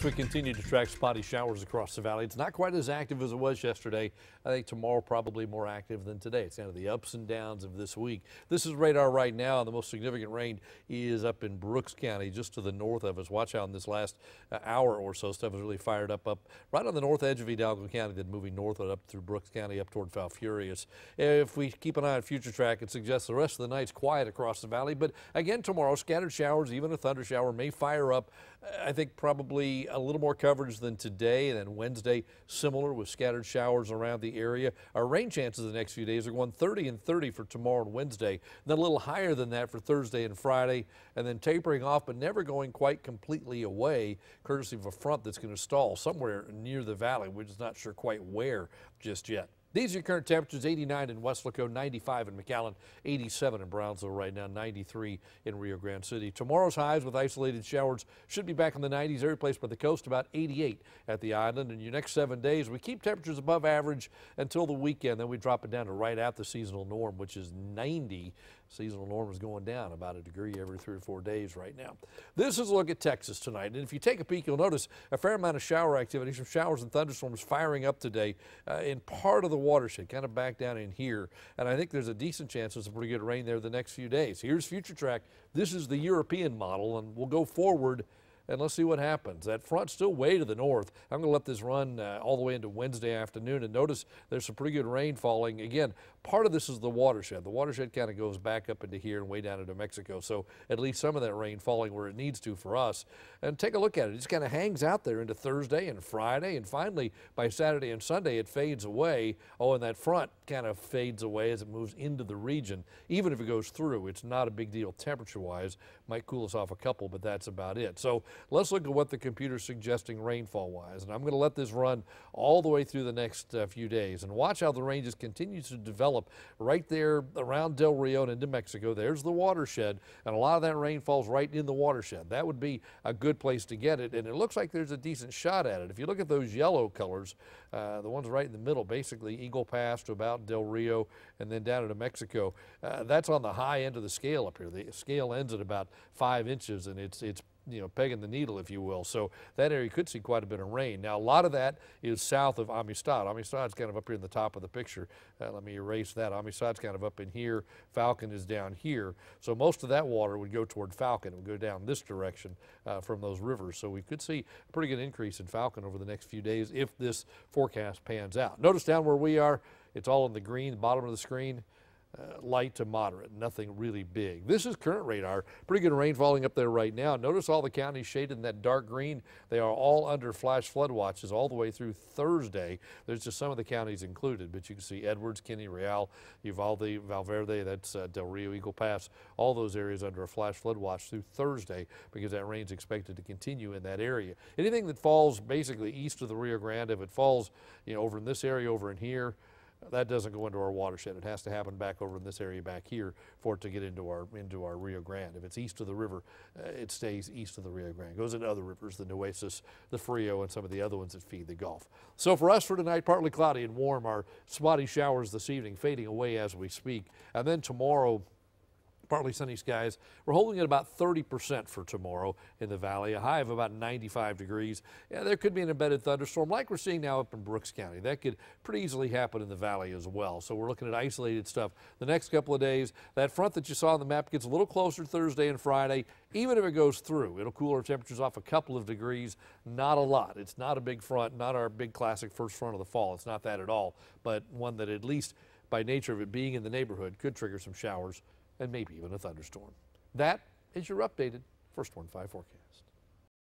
we continue to track spotty showers across the valley. It's not quite as active as it was yesterday. I think tomorrow probably more active than today. It's kind of the ups and downs of this week. This is radar right now. The most significant rain is up in Brooks County, just to the north of us. Watch out in this last hour or so. Stuff is really fired up right on the north edge of Hidalgo County, then moving northward up through Brooks County up toward Falfurrias. If we keep an eye on future track, it suggests the rest of the night's quiet across the valley. But again, tomorrow, scattered showers, even a thunder shower may fire up. I think probably a little more coverage than today, and then Wednesday similar with scattered showers around the area. Our rain chances the next few days are going 30 and 30 for tomorrow and Wednesday, and then a little higher than that for Thursday and Friday, and then tapering off but never going quite completely away, courtesy of a front that's going to stall somewhere near the valley. We're just not sure quite where just yet. These are your current temperatures: 89 in Weslaco, 95 in McAllen, 87 in Brownsville right now, 93 in Rio Grande City. Tomorrow's highs with isolated showers should be back in the 90s every place but the coast, about 88 at the island. In your next 7 days, we keep temperatures above average until the weekend. Then we drop it down to right at the seasonal norm, which is 90. Seasonal norm is going down about a degree every 3 or 4 days right now. This is a look at Texas tonight. And if you take a peek, you'll notice a fair amount of shower activity, some showers and thunderstorms firing up today in part of the watershed, kind of back down in here. And I think there's a decent chance of some pretty good rain there the next few days. Here's Future Track. This is the European model, and we'll go forward and let's see what happens. That front's still way to the north. I'm going to let this run all the way into Wednesday afternoon, and notice there's some pretty good rain falling. Again, part of this is the watershed. The watershed kind of goes back up into here and way down into Mexico, so at least some of that rain falling where it needs to for us. And take a look at it. It just kind of hangs out there into Thursday and Friday, and finally by Saturday and Sunday it fades away. Oh, and that front kind of fades away as it moves into the region. Even if it goes through, it's not a big deal temperature-wise. Might cool us off a couple, but that's about it. So let's look at what the computer's suggesting rainfall-wise, and I'm going to let this run all the way through the next few days, and watch how the rain just continues to develop right there around Del Rio and into Mexico. There's the watershed, and a lot of that rain falls right in the watershed. That would be a good place to get it, and it looks like there's a decent shot at it. If you look at those yellow colors, the ones right in the middle, basically Eagle Pass to about Del Rio and then down into Mexico, that's on the high end of the scale up here. The scale ends at about 5 inches, and it's pegging the needle, if you will. So that area could see quite a bit of rain. Now, a lot of that is south of Amistad. Amistad's kind of up here in the top of the picture. Let me erase that. Amistad's kind of up in here. Falcon is down here. So most of that water would go toward Falcon. It would go down this direction from those rivers. So we could see a pretty good increase in Falcon over the next few days if this forecast pans out. Notice down where we are, it's all in the green, bottom of the screen. Light to moderate, nothing really big. This is current radar. Pretty good rain falling up there right now. Notice all the counties shaded in that dark green. They are all under flash flood watches all the way through Thursday. There's just some of the counties included, but you can see Edwards, Kinney, Real, Uvalde, Valverde, that's Del Rio, Eagle Pass, all those areas under a flash flood watch through Thursday because that rain's expected to continue in that area. Anything that falls basically east of the Rio Grande, if it falls over in this area, over in here, that doesn't go into our watershed. It has to happen back over in this area back here for it to get into our Rio Grande. If it's east of the river, it stays east of the Rio Grande. It goes into other rivers, the Nueces, the Frio, and some of the other ones that feed the Gulf. So for us for tonight, partly cloudy and warm. Our spotty showers this evening fading away as we speak. And then tomorrow, partly sunny skies. We're holding at about 30% for tomorrow in the valley, a high of about 95 degrees. Yeah, there could be an embedded thunderstorm like we're seeing now up in Brooks County. That could pretty easily happen in the valley as well. So we're looking at isolated stuff the next couple of days. That front that you saw on the map gets a little closer Thursday and Friday. Even if it goes through, it'll cool our temperatures off a couple of degrees, not a lot. It's not a big front, not our big classic first front of the fall. It's not that at all, but one that at least by nature of it being in the neighborhood could trigger some showers and maybe even a thunderstorm. That is your updated First Warn 5 forecast.